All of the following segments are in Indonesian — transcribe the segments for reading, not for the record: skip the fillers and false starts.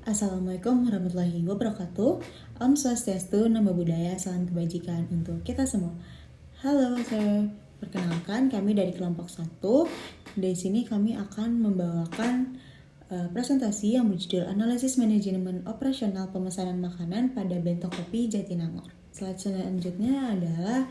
Assalamualaikum warahmatullahi wabarakatuh. Om Swastiastu, Namo Buddhaya, salam kebajikan untuk kita semua. Halo, saya perkenalkan kami dari kelompok 1. Di sini kami akan membawakan presentasi yang berjudul Analisis Manajemen Operasional Pemesanan Makanan pada Bento Kopi Jatinangor. Slide selanjutnya adalah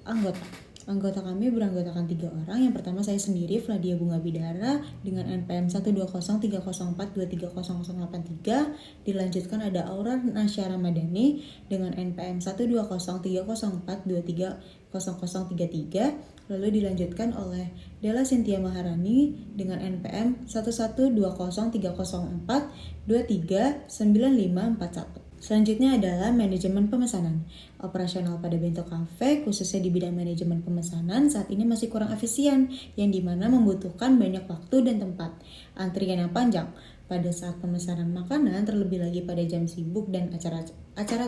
anggota. Anggota kami beranggotakan 3 orang. Yang pertama saya sendiri, Fladia Bunga Bidara, dengan NPM 1203042300083. Dilanjutkan ada Aura Nasya Ramadhani dengan NPM 1203042300033. Lalu dilanjutkan oleh Della Cynthia Maharani dengan NPM 1120304239541. Selanjutnya adalah manajemen pemesanan. Operasional pada Bento Cafe, khususnya di bidang manajemen pemesanan, saat ini masih kurang efisien, yang dimana membutuhkan banyak waktu dan tempat. Antrian yang panjang pada saat pemesanan makanan, terlebih lagi pada jam sibuk dan acara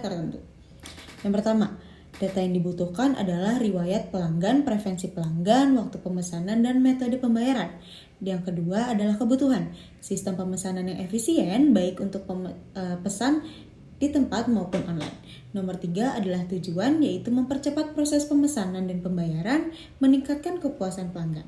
tertentu. Yang pertama, data yang dibutuhkan adalah riwayat pelanggan, preferensi pelanggan, waktu pemesanan, dan metode pembayaran. Yang kedua adalah kebutuhan, sistem pemesanan yang efisien, baik untuk pesan di tempat maupun online. Nomor 3 adalah tujuan, yaitu mempercepat proses pemesanan dan pembayaran, meningkatkan kepuasan pelanggan.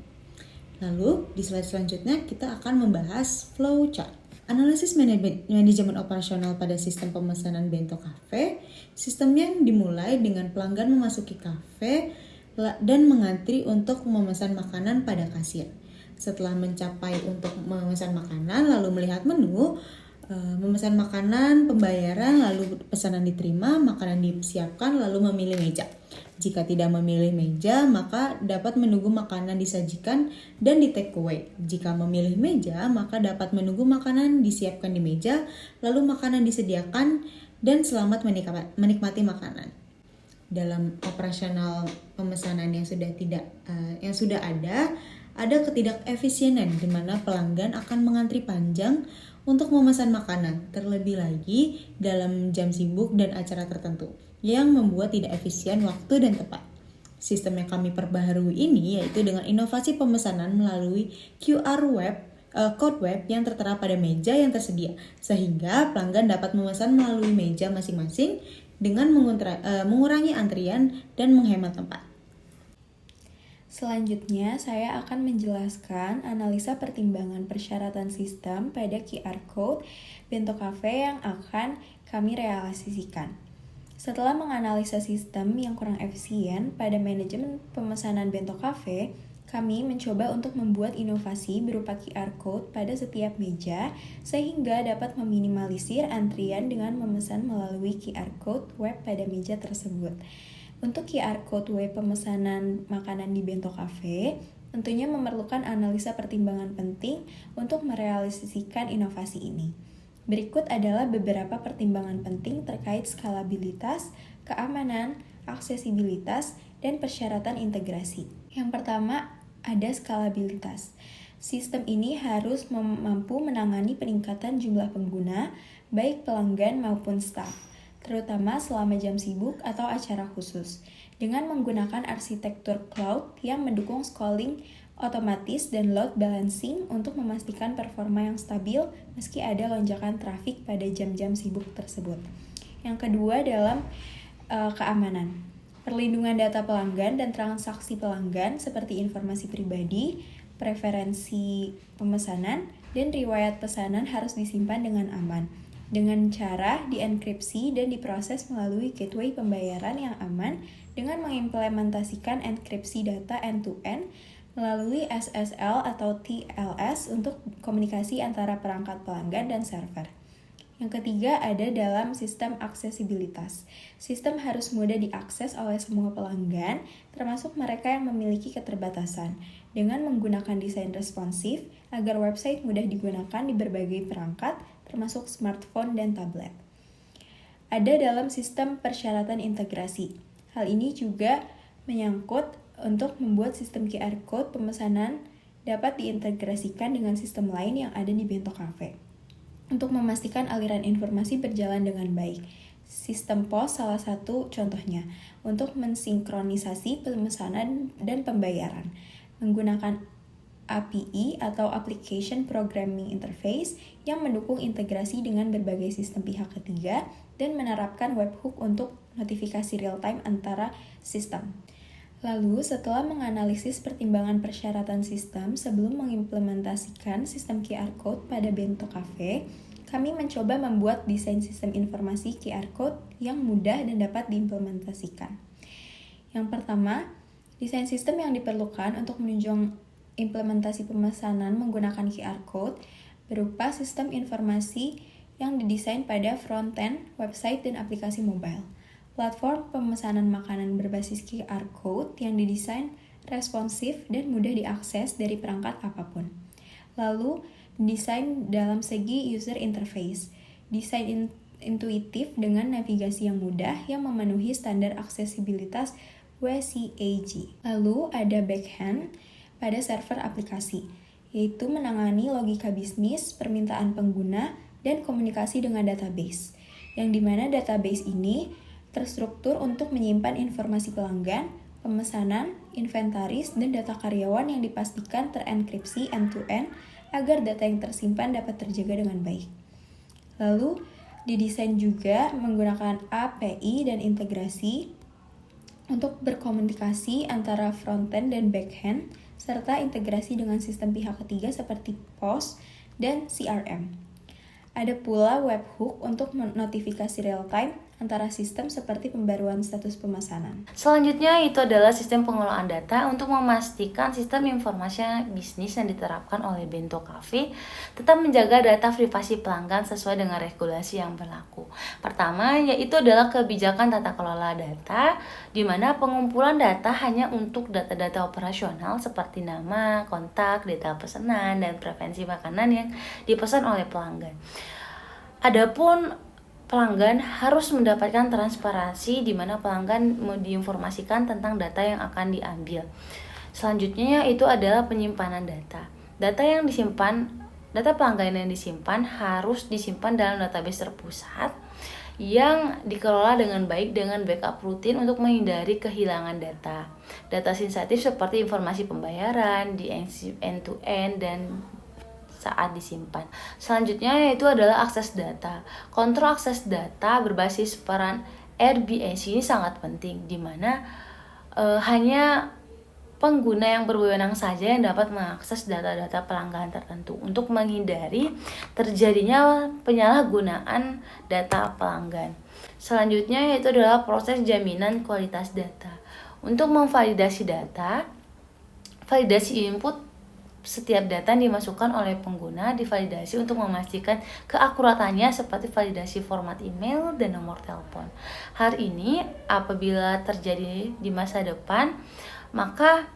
Lalu, di slide selanjutnya kita akan membahas flow chart. Analisis manajemen operasional pada sistem pemesanan Bento Cafe. Sistem yang dimulai dengan pelanggan memasuki kafe dan mengantri untuk memesan makanan pada kasir. Setelah mencapai untuk memesan makanan, lalu melihat menu, memesan makanan, pembayaran, lalu pesanan diterima, makanan disiapkan, lalu memilih meja. Jika tidak memilih meja, maka dapat menunggu makanan disajikan dan di take away. Jika memilih meja, maka dapat menunggu makanan disiapkan di meja, lalu makanan disediakan, dan selamat menikmati makanan. Dalam operasional pemesanan yang sudah ada ketidakefisienan di mana pelanggan akan mengantri panjang untuk memesan makanan, terlebih lagi dalam jam sibuk dan acara tertentu, yang membuat tidak efisien waktu dan tempat. Sistem yang kami perbaharui ini yaitu dengan inovasi pemesanan melalui code web yang tertera pada meja yang tersedia, sehingga pelanggan dapat memesan melalui meja masing-masing dengan mengurangi antrian dan menghemat tempat. Selanjutnya, saya akan menjelaskan analisa pertimbangan persyaratan sistem pada QR Code Bento Cafe yang akan kami realisasikan. Setelah menganalisa sistem yang kurang efisien pada manajemen pemesanan Bento Cafe, kami mencoba untuk membuat inovasi berupa QR Code pada setiap meja sehingga dapat meminimalisir antrian dengan memesan melalui QR Code web pada meja tersebut. Untuk QR Code web pemesanan makanan di Bento Cafe, tentunya memerlukan analisa pertimbangan penting untuk merealisasikan inovasi ini. Berikut adalah beberapa pertimbangan penting terkait skalabilitas, keamanan, aksesibilitas, dan persyaratan integrasi. Yang pertama, ada skalabilitas. Sistem ini harus mampu menangani peningkatan jumlah pengguna, baik pelanggan maupun staf, terutama selama jam sibuk atau acara khusus, dengan menggunakan arsitektur cloud yang mendukung scrolling otomatis dan load balancing untuk memastikan performa yang stabil meski ada lonjakan trafik pada jam-jam sibuk tersebut. Yang kedua dalam keamanan. Perlindungan data pelanggan dan transaksi pelanggan seperti informasi pribadi, preferensi pemesanan, dan riwayat pesanan harus disimpan dengan aman, dengan cara dienkripsi dan diproses melalui gateway pembayaran yang aman dengan mengimplementasikan enkripsi data end-to-end melalui SSL atau TLS untuk komunikasi antara perangkat pelanggan dan server. Yang ketiga ada dalam sistem aksesibilitas. Sistem harus mudah diakses oleh semua pelanggan, termasuk mereka yang memiliki keterbatasan, dengan menggunakan desain responsif agar website mudah digunakan di berbagai perangkat, termasuk smartphone dan tablet. Ada dalam sistem persyaratan integrasi. Hal ini juga menyangkut untuk membuat sistem QR Code pemesanan dapat diintegrasikan dengan sistem lain yang ada di Bento Cafe untuk memastikan aliran informasi berjalan dengan baik. Sistem POS salah satu contohnya untuk mensinkronisasi pemesanan dan pembayaran. Menggunakan API atau Application Programming Interface yang mendukung integrasi dengan berbagai sistem pihak ketiga dan menerapkan webhook untuk notifikasi real-time antara sistem. Lalu, setelah menganalisis pertimbangan persyaratan sistem sebelum mengimplementasikan sistem QR Code pada Bento Cafe, kami mencoba membuat desain sistem informasi QR Code yang mudah dan dapat diimplementasikan. Yang pertama, desain sistem yang diperlukan untuk menunjang implementasi pemesanan menggunakan QR Code berupa sistem informasi yang didesain pada front-end, website, dan aplikasi mobile. Platform pemesanan makanan berbasis QR Code yang didesain responsif dan mudah diakses dari perangkat apapun. Lalu, desain dalam segi user interface. Desain intuitif dengan navigasi yang mudah yang memenuhi standar aksesibilitas WCAG. Lalu, ada backhand pada server aplikasi, yaitu menangani logika bisnis, permintaan pengguna, dan komunikasi dengan database. Yang dimana database ini terstruktur untuk menyimpan informasi pelanggan, pemesanan, inventaris, dan data karyawan yang dipastikan terenkripsi end-to-end agar data yang tersimpan dapat terjaga dengan baik. Lalu, didesain juga menggunakan API dan integrasi untuk berkomunikasi antara front-end dan back-end, serta integrasi dengan sistem pihak ketiga seperti POS dan CRM. Ada pula webhook untuk notifikasi real-time antara sistem seperti pembaruan status pemesanan. Selanjutnya itu adalah sistem pengelolaan data untuk memastikan sistem informasi bisnis yang diterapkan oleh Bento Cafe tetap menjaga data privasi pelanggan sesuai dengan regulasi yang berlaku. Pertama, yaitu adalah kebijakan tata kelola data, di mana pengumpulan data hanya untuk data-data operasional seperti nama, kontak, data pesanan, dan preferensi makanan yang dipesan oleh pelanggan. Adapun pelanggan harus mendapatkan transparansi di mana pelanggan mau diinformasikan tentang data yang akan diambil. Selanjutnya itu adalah penyimpanan data. Data pelanggan yang disimpan harus disimpan dalam database terpusat yang dikelola dengan baik dengan backup rutin untuk menghindari kehilangan data. Data sensitif seperti informasi pembayaran, di end-to-end, dan saat disimpan. Selanjutnya yaitu adalah akses data. Kontrol akses data berbasis peran RBAC ini sangat penting, di mana hanya pengguna yang berwenang saja yang dapat mengakses data-data pelanggan tertentu untuk menghindari terjadinya penyalahgunaan data pelanggan. Selanjutnya yaitu adalah proses jaminan kualitas data. Untuk memvalidasi data, validasi input setiap data yang dimasukkan oleh pengguna divalidasi untuk memastikan keakuratannya seperti validasi format email dan nomor telepon. Hal ini apabila terjadi di masa depan, maka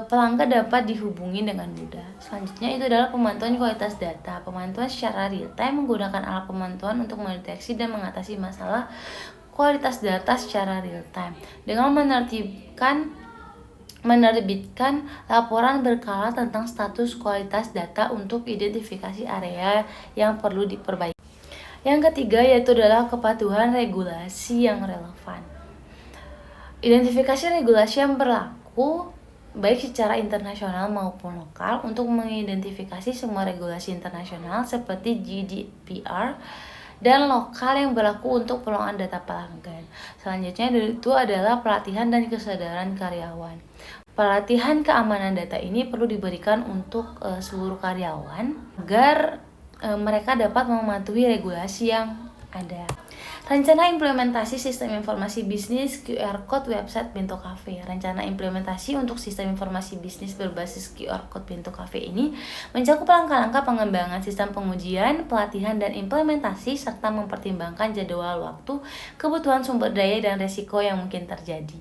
pelanggan dapat dihubungi dengan mudah. Selanjutnya itu adalah pemantauan kualitas data. Pemantauan secara real time menggunakan alat pemantauan untuk mendeteksi dan mengatasi masalah kualitas data secara real time dengan menerbitkan laporan berkala tentang status kualitas data untuk identifikasi area yang perlu diperbaiki. Yang ketiga yaitu adalah kepatuhan regulasi yang relevan. Identifikasi regulasi yang berlaku baik secara internasional maupun lokal untuk mengidentifikasi semua regulasi internasional seperti GDPR dan lokal yang berlaku untuk pengelolaan data pelanggan. Selanjutnya itu adalah pelatihan dan kesadaran karyawan. Pelatihan keamanan data ini perlu diberikan untuk seluruh karyawan agar mereka dapat mematuhi regulasi yang ada. Rencana implementasi sistem informasi bisnis QR Code website Bento Cafe. Rencana implementasi untuk sistem informasi bisnis berbasis QR Code Bento Cafe ini mencakup langkah-langkah pengembangan sistem pengujian, pelatihan, dan implementasi serta mempertimbangkan jadwal waktu, kebutuhan sumber daya, dan resiko yang mungkin terjadi.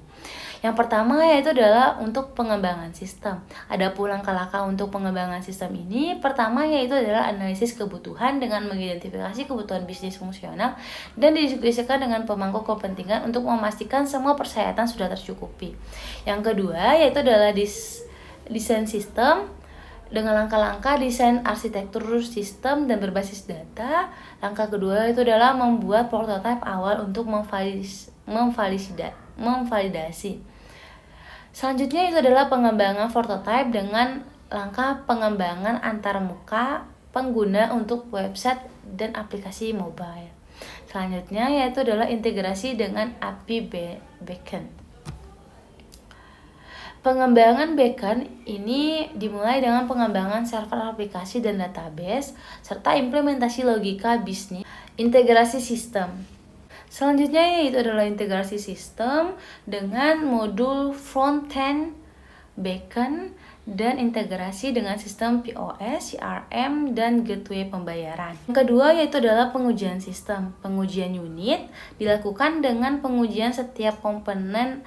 Yang pertama yaitu adalah untuk pengembangan sistem. Ada pula langkah-langkah untuk pengembangan sistem ini. Pertama yaitu adalah analisis kebutuhan dengan mengidentifikasi kebutuhan bisnis fungsional dan didiskusikan dengan pemangku kepentingan untuk memastikan semua persyaratan sudah tercukupi. Yang kedua yaitu adalah desain sistem dengan langkah-langkah desain arsitektur sistem dan berbasis data. Langkah kedua itu adalah membuat prototipe awal untuk memvalidasi. Selanjutnya itu adalah pengembangan prototipe dengan langkah pengembangan antarmuka pengguna untuk website dan aplikasi mobile. Selanjutnya yaitu adalah integrasi dengan API backend. Pengembangan backend ini dimulai dengan pengembangan server aplikasi dan database serta implementasi logika bisnis, integrasi sistem. Selanjutnya yaitu adalah integrasi sistem dengan modul front-end, backend, dan integrasi dengan sistem POS, CRM, dan gateway pembayaran. Yang kedua yaitu adalah pengujian sistem. Pengujian unit dilakukan dengan pengujian setiap komponen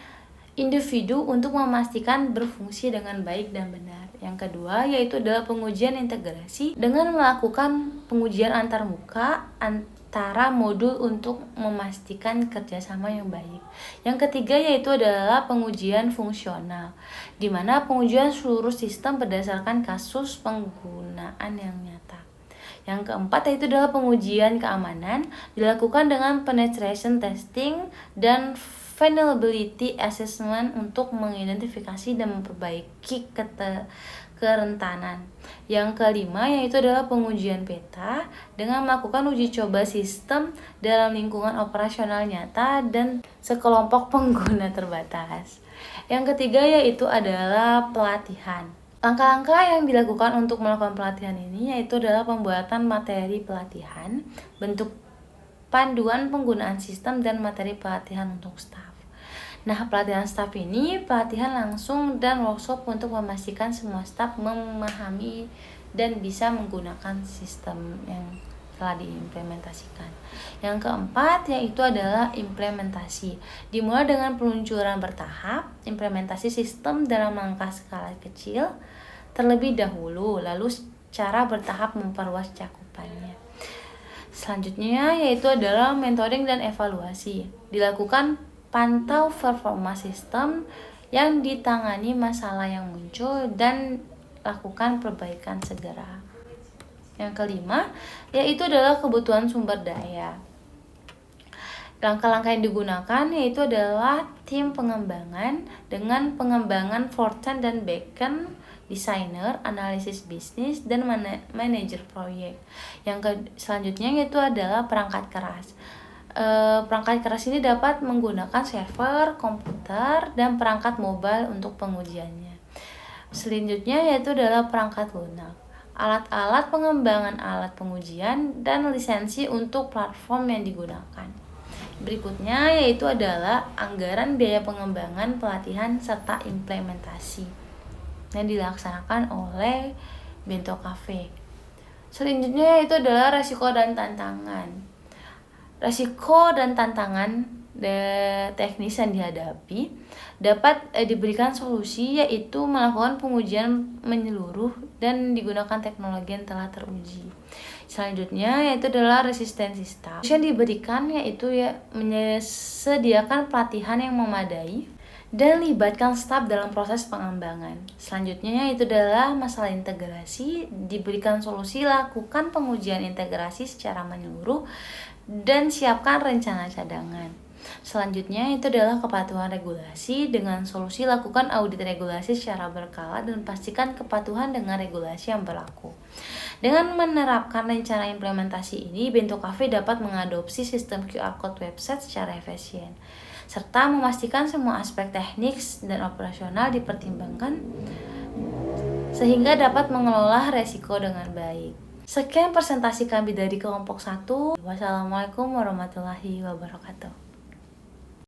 individu untuk memastikan berfungsi dengan baik dan benar. Yang kedua yaitu adalah pengujian integrasi dengan melakukan pengujian antarmuka antara modul untuk memastikan kerjasama yang baik. Yang ketiga yaitu adalah pengujian fungsional, di mana pengujian seluruh sistem berdasarkan kasus penggunaan yang nyata. Yang keempat yaitu adalah pengujian keamanan, dilakukan dengan penetration testing dan vulnerability assessment untuk mengidentifikasi dan memperbaiki kerentanan. Yang kelima yaitu adalah pengujian beta dengan melakukan uji coba sistem dalam lingkungan operasional nyata dan sekelompok pengguna terbatas. Yang ketiga yaitu adalah pelatihan. Langkah-langkah yang dilakukan untuk melakukan pelatihan ini yaitu adalah pembuatan materi pelatihan, bentuk panduan penggunaan sistem, dan materi pelatihan untuk staf. Nah, pelatihan staf ini pelatihan langsung dan workshop untuk memastikan semua staf memahami dan bisa menggunakan sistem yang telah diimplementasikan. Yang keempat yaitu adalah implementasi. Dimulai dengan peluncuran bertahap, implementasi sistem dalam langkah skala kecil terlebih dahulu, lalu secara bertahap memperluas cakupannya. Selanjutnya yaitu adalah mentoring dan evaluasi. Dilakukan pantau performa sistem yang ditangani masalah yang muncul dan lakukan perbaikan segera. Yang kelima yaitu adalah kebutuhan sumber daya. Langkah-langkah yang digunakan yaitu adalah tim pengembangan dengan pengembangan front-end dan back-end, desainer, analisis bisnis, dan manajer proyek. Selanjutnya yaitu adalah perangkat keras. Perangkat keras ini dapat menggunakan server, komputer, dan perangkat mobile untuk pengujiannya. Selanjutnya yaitu adalah perangkat lunak, alat-alat pengembangan alat pengujian, dan lisensi untuk platform yang digunakan. Berikutnya yaitu adalah anggaran biaya pengembangan, pelatihan, serta implementasi yang dilaksanakan oleh Bento Cafe. Selanjutnya yaitu adalah resiko dan tantangan. Resiko dan tantangan teknis yang dihadapi dapat diberikan solusi yaitu melakukan pengujian menyeluruh dan digunakan teknologi yang telah teruji. Selanjutnya yaitu adalah resistensi staf. Yang diberikan yaitu menyediakan pelatihan yang memadai dan libatkan staf dalam proses pengembangan. Selanjutnya yaitu adalah masalah integrasi, diberikan solusi, lakukan pengujian integrasi secara menyeluruh dan siapkan rencana cadangan. Selanjutnya itu adalah kepatuhan regulasi, dengan solusi lakukan audit regulasi secara berkala dan pastikan kepatuhan dengan regulasi yang berlaku. Dengan menerapkan rencana implementasi ini, Bento Cafe dapat mengadopsi sistem QR Code website secara efisien, serta memastikan semua aspek teknis dan operasional dipertimbangkan sehingga dapat mengelola resiko dengan baik. Sekian presentasi kami dari kelompok 1. Wassalamualaikum warahmatullahi wabarakatuh.